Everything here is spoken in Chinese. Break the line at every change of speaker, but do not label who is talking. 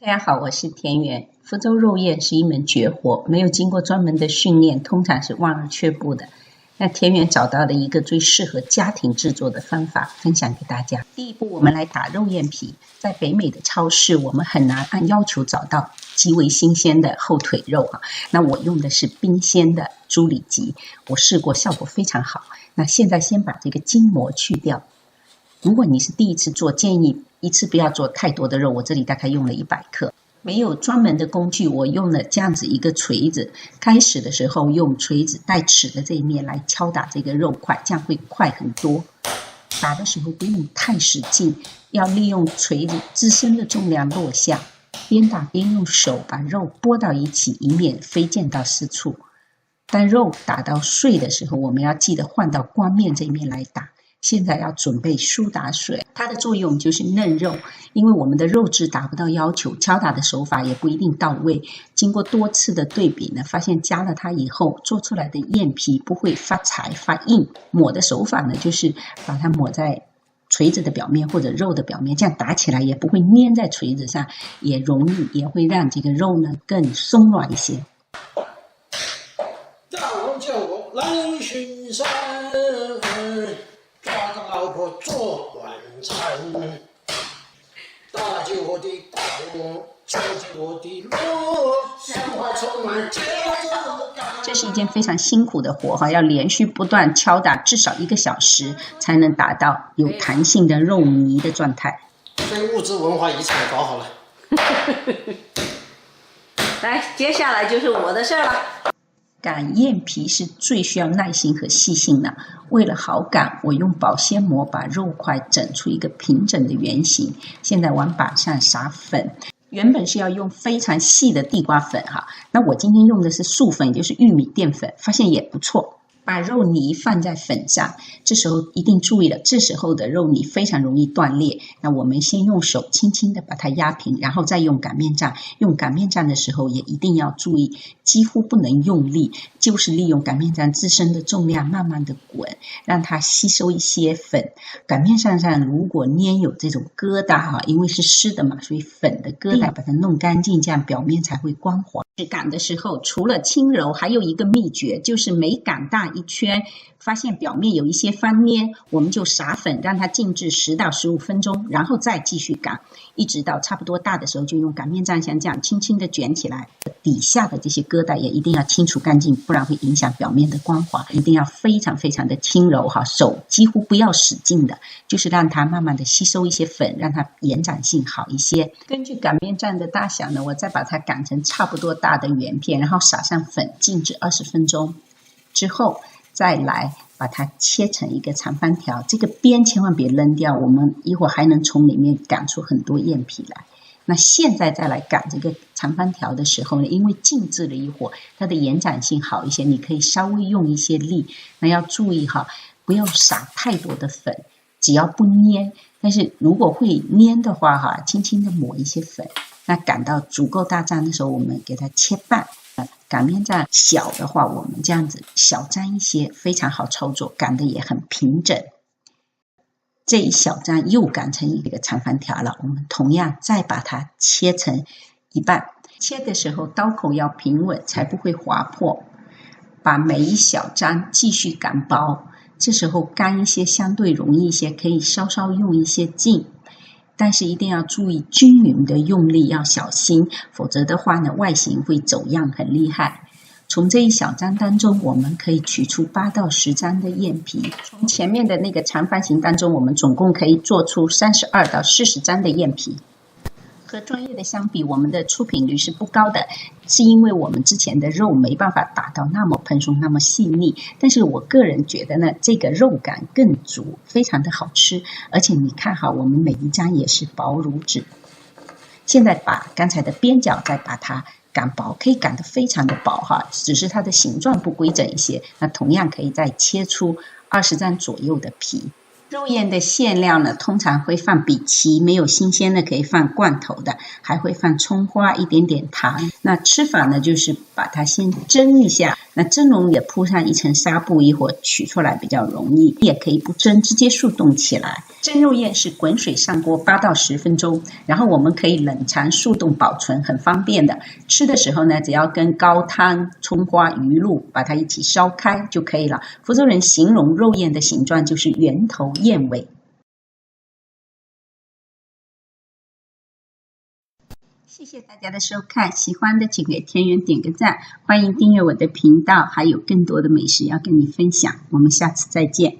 大家好，我是田园。福州肉燕是一门绝活，没有经过专门的训练，通常是望而却步的。那田园找到了一个最适合家庭制作的方法，分享给大家。第一步，我们来打肉燕皮。在北美的超市，我们很难按要求找到极为新鲜的后腿肉啊。那我用的是冰鲜的猪里脊，我试过，效果非常好。那现在先把这个筋膜去掉。如果你是第一次做，建议一次不要做太多的肉，我这里大概用了100克。没有专门的工具，我用了这样子一个锤子。开始的时候用锤子带齿的这一面来敲打这个肉块，这样会快很多。打的时候不用太使劲，要利用锤子自身的重量落下，边打边用手把肉拨到一起，以免飞溅到四处。当肉打到碎的时候，我们要记得换到光面这一面来打。现在要准备苏打水，它的作用就是嫩肉，因为我们的肉质达不到要求，敲打的手法也不一定到位。经过多次的对比呢，发现加了它以后，做出来的燕皮不会发柴发硬。抹的手法呢，就是把它抹在锤子的表面或者肉的表面，这样打起来也不会粘在锤子上，也会让这个肉呢更松软一些。
早叫我来巡山，抓个老婆做晚餐，搭起我的锅，敲起我的锣，香花充满街头。
这是一件非常辛苦的活哈，要连续不断敲打至少1个小时，才能达到有弹性的肉糜的状态。
非物质文化遗产搞好了。
来，接下来就是我的事了。
擀燕皮是最需要耐心和细心的。为了好擀，我用保鲜膜把肉块整出一个平整的圆形。现在往板上撒粉，原本是要用非常细的地瓜粉哈，那我今天用的是素粉，也就是玉米淀粉，发现也不错。把肉泥放在粉上，这时候一定注意了，这时候的肉泥非常容易断裂。那我们先用手轻轻的把它压平，然后再用擀面杖。用擀面杖的时候也一定要注意，几乎不能用力，就是利用擀面杖自身的重量慢慢的滚，让它吸收一些粉。擀面杖上如果粘有这种疙瘩哈，因为是湿的嘛，所以粉的疙瘩把它弄干净，这样表面才会光滑。擀的时候除了轻柔，还有一个秘诀，就是每擀大一圈，发现表面有一些翻粘，我们就撒粉让它静置10到15分钟，然后再继续擀，一直到差不多大的时候，就用擀面杖像这样轻轻的卷起来，底下的这些疙瘩也一定要清除干净，不然会影响表面的光滑。一定要非常非常的轻柔哈，手几乎不要使劲的，就是让它慢慢的吸收一些粉，让它延展性好一些。根据擀面杖的大小呢，我再把它擀成差不多大的圆片，然后撒上粉，静置20分钟之后，再来把它切成一个长方条，这个边千万别扔掉，我们一会儿还能从里面擀出很多燕皮来。那现在再来擀这个长方条的时候呢，因为静置了一会儿，它的延展性好一些，你可以稍微用一些力。那要注意哈，不要撒太多的粉，只要不粘。但是如果会粘的话哈，轻轻的抹一些粉。那擀到足够大张的时候，我们给它切半。擀面杖小的话，我们这样子小张一些，非常好操作，擀的也很平整。这一小张又擀成一个长方条了，我们同样再把它切成一半。切的时候刀口要平稳，才不会划破。把每一小张继续擀薄，这时候干一些相对容易一些，可以稍稍用一些劲。但是一定要注意均匀的用力，要小心，否则的话呢，外形会走样很厉害。从这一小张当中，我们可以取出8到10张的燕皮。从前面的那个长方形当中，我们总共可以做出32到40张的燕皮。和专业的相比，我们的出品率是不高的，是因为我们之前的肉没办法打到那么蓬松那么细腻。但是我个人觉得呢，这个肉感更足，非常的好吃。而且你看哈，我们每一张也是薄如纸。现在把刚才的边角再把它擀薄，可以擀得非常的薄哈，只是它的形状不规整一些。那同样可以再切出20张左右的皮。肉燕的馅料呢，通常会放荸荠，没有新鲜的可以放罐头的，还会放葱花，一点点糖。那吃法呢，就是把它先蒸一下，那蒸笼也铺上一层纱布，一会儿取出来比较容易。也可以不蒸，直接速冻起来。蒸肉燕是滚水上锅8到10分钟，然后我们可以冷藏速冻保存，很方便的。吃的时候呢，只要跟高汤、葱花、鱼露把它一起烧开就可以了。福州人形容肉燕的形状就是圆头燕尾。谢谢大家的收看，喜欢的请给天元点个赞，欢迎订阅我的频道，还有更多的美食要跟你分享，我们下次再见。